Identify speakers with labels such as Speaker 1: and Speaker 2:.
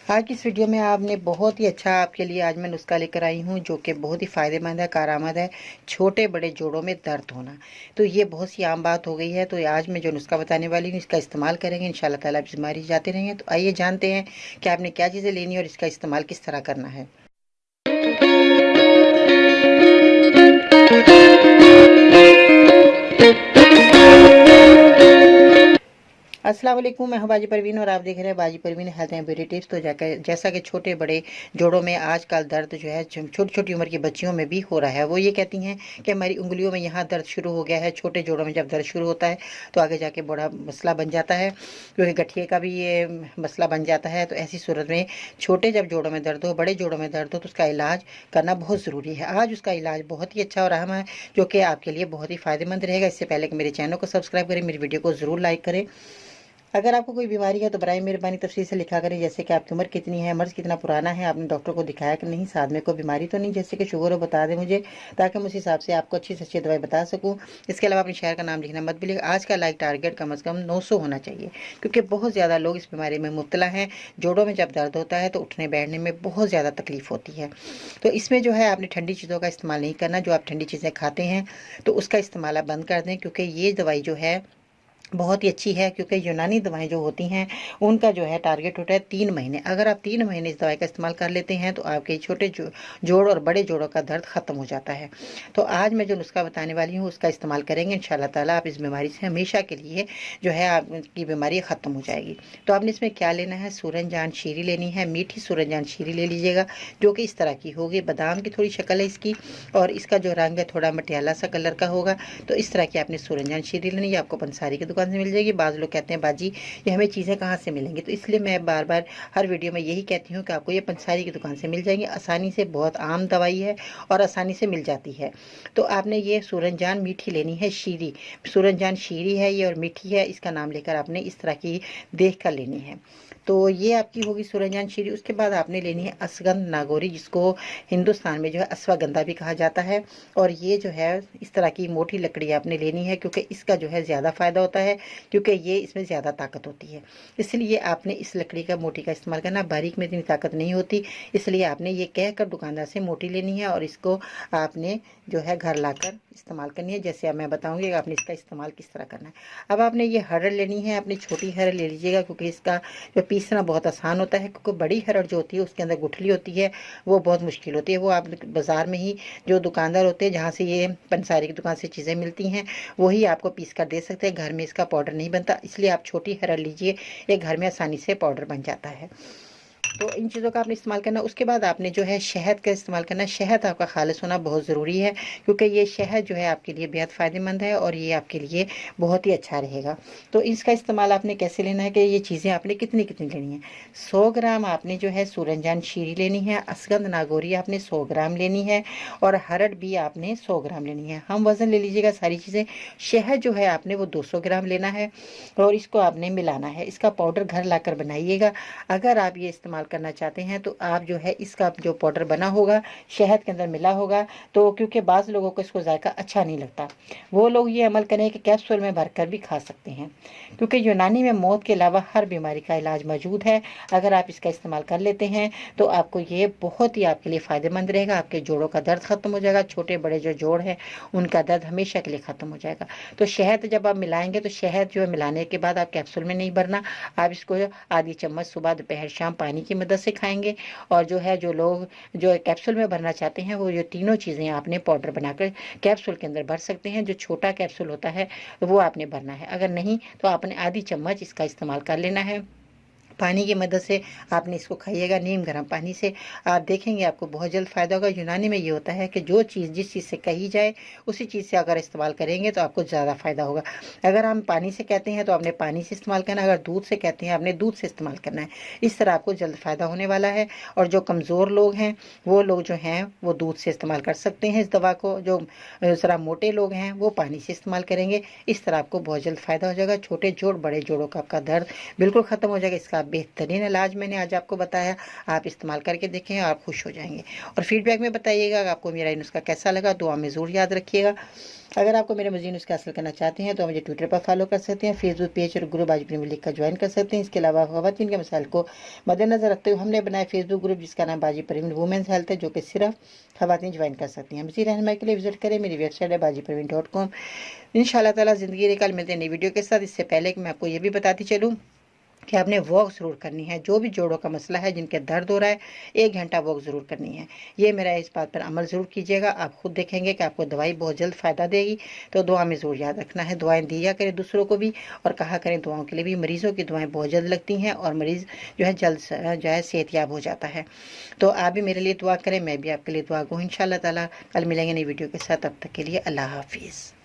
Speaker 1: आज की इस वीडियो में आपने बहुत ही अच्छा आपके लिए आज मैं नुस्खा लेकर आई हूँ जो कि बहुत ही फ़ायदेमंद है, कारआमद है। छोटे बड़े जोड़ों में दर्द होना, तो ये बहुत सी आम बात हो गई है। तो आज मैं जो नुस्खा बताने वाली हूँ इसका इस्तेमाल करेंगे, इंशाल्लाह ताला आप बीमारी जाते रहेंगे। तो आइए जानते हैं कि आपने क्या चीज़ें लेनी है और इसका इस्तेमाल किस तरह करना है। अस्सलाम वालेकुम, मैं हूं बाजी परवीन और आप देख रहे हैं बाजी Parveen health and beauty tips. तो जैसा कि छोटे बड़े जोड़ों में आजकल दर्द जो है छोटी छोटी उम्र की बच्चियों में भी हो रहा है। वो ये कहती हैं कि हमारी उंगलियों में यहाँ दर्द शुरू हो गया है। छोटे जोड़ों में जब दर्द शुरू होता है तो आगे जाके बड़ा मसला बन जाता है, क्योंकि गठिए का भी ये मसला बन जाता है। तो ऐसी सूरत में छोटे जब जोड़ों में दर्द हो, बड़े जोड़ों में दर्द हो, तो उसका इलाज करना बहुत ज़रूरी है। आज उसका इलाज बहुत ही अच्छा और अहम है जो कि आपके लिए बहुत ही फ़ायदेमंद रहेगा। इससे पहले कि मेरे चैनल को सब्सक्राइब करें, मेरी वीडियो को ज़रूर लाइक करें। अगर आपको कोई बीमारी है तो बराए मेहरबानी तफसील से लिखा करें, जैसे कि आपकी उम्र कितनी है, मर्ज कितना पुराना है, आपने डॉक्टर को दिखाया कि नहीं, साथ में कोई बीमारी तो नहीं, जैसे कि शुगर हो बता दें मुझे, ताकि मैं उस हिसाब से आपको अच्छी से अच्छी दवाई बता सकूं। इसके अलावा अपने शहर का नाम लिखना मत भूलिएगा। आज का लाइक टारगेट कम से कम 900 होना चाहिए, क्योंकि बहुत ज़्यादा लोग इस बीमारी में मुब्तला हैं। जोड़ों में जब दर्द होता है तो उठने बैठने में बहुत ज़्यादा तकलीफ होती है। तो इसमें जो है आपने ठंडी चीज़ों का इस्तेमाल नहीं करना। जो आप ठंडी चीज़ें खाते हैं तो उसका इस्तेमाल आप बंद कर दें, क्योंकि ये दवाई जो है बहुत ही अच्छी है। क्योंकि यूनानी दवाएं जो होती हैं उनका जो है टारगेट होता है 3 महीने। अगर आप 3 महीने इस दवाई का इस्तेमाल कर लेते हैं तो आपके छोटे जोड़ और बड़े जोड़ों का दर्द ख़त्म हो जाता है। तो आज मैं जो नुस्खा बताने वाली हूँ उसका इस्तेमाल करेंगे, इंशाल्लाह ताला आप इस बीमारी से हमेशा के लिए जो है आपकी बीमारी ख़त्म हो जाएगी। तो आपने इसमें क्या लेना है, सूरजजान शीरी लेनी है। मीठी सूरजजान शीरी ले लीजिएगा, जो कि इस तरह की होगी, बादाम की थोड़ी शक्ल है इसकी, और इसका जो रंग है थोड़ा मटियाला सा कलर का होगा। तो इस तरह की आपने सूरजजान शीरी लेनी है। आपको पंसारी की दुकान से मिल जाएगी। बाज़ लोग कहते हैं बाजी ये हमें चीज़ें कहाँ से मिलेंगी, तो इसलिए मैं बार बार हर वीडियो में यही कहती हूँ कि आपको ये पंसारी की दुकान से मिल जाएंगी। आसानी से, बहुत आम दवाई है और आसानी से मिल जाती है। तो आपने ये सूरजजान मीठी लेनी है, शीरी सूरजजान शीरी है ये और मीठी है। इसका नाम लेकर आपने इस तरह की देख कर लेनी है। तो ये आपकी होगी सूरजजान शीरी। उसके बाद आपने लेनी है असगंध नागौरी, जिसको हिंदुस्तान में जो है अश्वगंधा भी कहा जाता है। और ये जो है इस तरह की मोटी लकड़ी आपने लेनी है, क्योंकि इसका जो है ज़्यादा फ़ायदा होता है, क्योंकि ये इसमें ज़्यादा ताकत होती है। इसलिए आपने इस लकड़ी का मोटी का इस्तेमाल करना। बारीक में इतनी ताकत नहीं होती, इसलिए आपने ये कह कर दुकानदार से मोटी लेनी है और इसको आपने जो है घर लाकर इस्तेमाल करनी है। जैसे अब मैं बताऊंगी आपने इसका इस्तेमाल किस तरह करना है। अब आपने ये हरड़ लेनी है, अपनी छोटी हरड़ ले लीजिएगा, क्योंकि इसका जो पीसना बहुत आसान होता है। क्योंकि बड़ी हरड़ जो होती है उसके अंदर गुठली होती है, वो बहुत मुश्किल होती है। वो आप बाज़ार में ही जो दुकानदार होते हैं, जहाँ से ये पंसारी की दुकान से चीज़ें मिलती हैं, वही आपको पीस कर दे सकते हैं। घर में इसका पाउडर नहीं बनता, इसलिए आप छोटी हरड़ लीजिए, ये घर में आसानी से पाउडर बन जाता है। तो इन चीज़ों का आपने इस्तेमाल करना। उसके बाद आपने जो है शहद का इस्तेमाल करना है। शहद आपका खालिस होना बहुत ज़रूरी है, क्योंकि ये शहद जो है आपके लिए बेहद फ़ायदेमंद है और ये आपके लिए बहुत ही अच्छा रहेगा। तो इसका इस्तेमाल आपने कैसे लेना है कि ये चीज़ें आपने कितनी कितनी लेनी है। 100 ग्राम आपने जो है सूरजजान शीरी लेनी है, असगंध नागौरी आपने 100 ग्राम लेनी है, और हरड़ भी आपने 100 ग्राम लेनी है। हम वज़न ले लीजिएगा सारी चीज़ें। शहद जो है आपने वो 200 ग्राम लेना है और इसको आपने मिलाना है। इसका पाउडर घर लाकर बनाइएगा। अगर आप ये इस्तेमाल करना चाहते हैं तो आप जो है इसका जो पाउडर बना होगा शहद के अंदर मिला होगा, तो क्योंकि बाज़ लोगों को इसको जायका अच्छा नहीं लगता, वो लोग ये अमल करें कि कैप्सूल में भरकर भी खा सकते हैं, क्योंकि यूनानी में मौत के अलावा हर बीमारी का इलाज मौजूद है। अगर आप इसका इस्तेमाल कर लेते हैं तो आपको ये बहुत ही आपके लिए फ़ायदेमंद रहेगा। आपके जोड़ों का दर्द ख़त्म हो जाएगा। छोटे बड़े जो जोड़ हैं उनका दर्द हमेशा के लिए ख़त्म हो जाएगा। तो शहद जब आप मिलाएंगे तो शहद जो है मिलाने के बाद आप कैप्सूल में नहीं भरना, आप इसको आधी चम्मच सुबह दोपहर शाम पानी की मदद से खाएंगे। और जो है जो लोग जो कैप्सूल में भरना चाहते हैं वो ये तीनों चीज़ें आपने पाउडर बनाकर कैप्सूल के अंदर भर सकते हैं। जो छोटा कैप्सूल होता है वो आपने भरना है। अगर नहीं तो आपने आधी चम्मच इसका इस्तेमाल कर लेना है। पानी की मदद से आपने इसको खाइएगा, नीम गर्म पानी से। आप देखेंगे आपको बहुत जल्द फ़ायदा होगा। यूनानी में ये होता है कि जो चीज़ जिस चीज़ से कही जाए उसी चीज़ से अगर इस्तेमाल करेंगे तो आपको ज़्यादा फ़ायदा होगा। अगर हम पानी से कहते हैं तो आपने पानी से इस्तेमाल करना है, अगर दूध से कहते हैं आपने दूध से इस्तेमाल करना है। इस तरह आपको जल्द फ़ायदा होने वाला है। और जो कमज़ोर लोग हैं वो लोग जो हैं वो दूध से इस्तेमाल कर सकते हैं इस दवा को। जो ज़रा मोटे लोग हैं वो पानी से इस्तेमाल करेंगे। इस तरह आपको बहुत जल्द फ़ायदा हो जाएगा। छोटे जोड़ बड़े जोड़ों का आपका दर्द बिल्कुल ख़त्म हो जाएगा। इसका आप बेहतरीन इलाज मैंने आज आपको बताया, आप इस्तेमाल करके देखें, आप खुश हो जाएंगे। और फीडबैक में बताइएगा कि आपको मेरा नुस्खा कैसा लगा। दुआ में ज़रूर याद रखिएगा। अगर आपको मेरे मज़ीद नुस्खे हासिल करना चाहते हैं तो मुझे ट्विटर पर फॉलो कर सकते हैं, फेसबुक पेज और ग्रुप बाजी परवीन लिख कर ज्वाइन कर सकते हैं। इसके अलावा ख़वातीन के मसाइल को मद्देनजर रखते हुए हमने बनाया फेसबुक ग्रुप जिसका नाम बाजी परवीन वुमेंस हेल्थ है, जो कि सिर्फ ख़वातीन ज्वाइन कर सकती हैं। मज़ीद रहनुमाई के लिए विजिट करें, मेरी वेबसाइट है bajiparveen.com। इंशाअल्लाह ताला ज़िंदगी कल मिलते हैं नई वीडियो के साथ। इससे पहले कि मैं आपको ये भी बताती चलूँ कि आपने वॉक ज़रूर करनी है। जो भी जोड़ों का मसला है, जिनके दर्द हो रहा है, 1 घंटा वॉक ज़रूर करनी है। ये मेरा इस बात पर अमल ज़रूर कीजिएगा। आप खुद देखेंगे कि आपको दवाई बहुत जल्द फ़ायदा देगी। तो दुआ में ज़रूर याद रखना है, दुआएं दिया करें दूसरों को भी और कहा करें दुआओं के लिए भी। मरीज़ों की दुआएं बहुत जल्द लगती हैं और मरीज़ जो है जल्द जो है सेहतयाब हो जाता है। तो आप भी मेरे लिए दुआ करें, मैं भी आपके लिए दुआ गो इंशाअल्लाह ताला। कल मिलेंगे नई वीडियो के साथ, तब तक के लिए अल्लाह हाफिज़।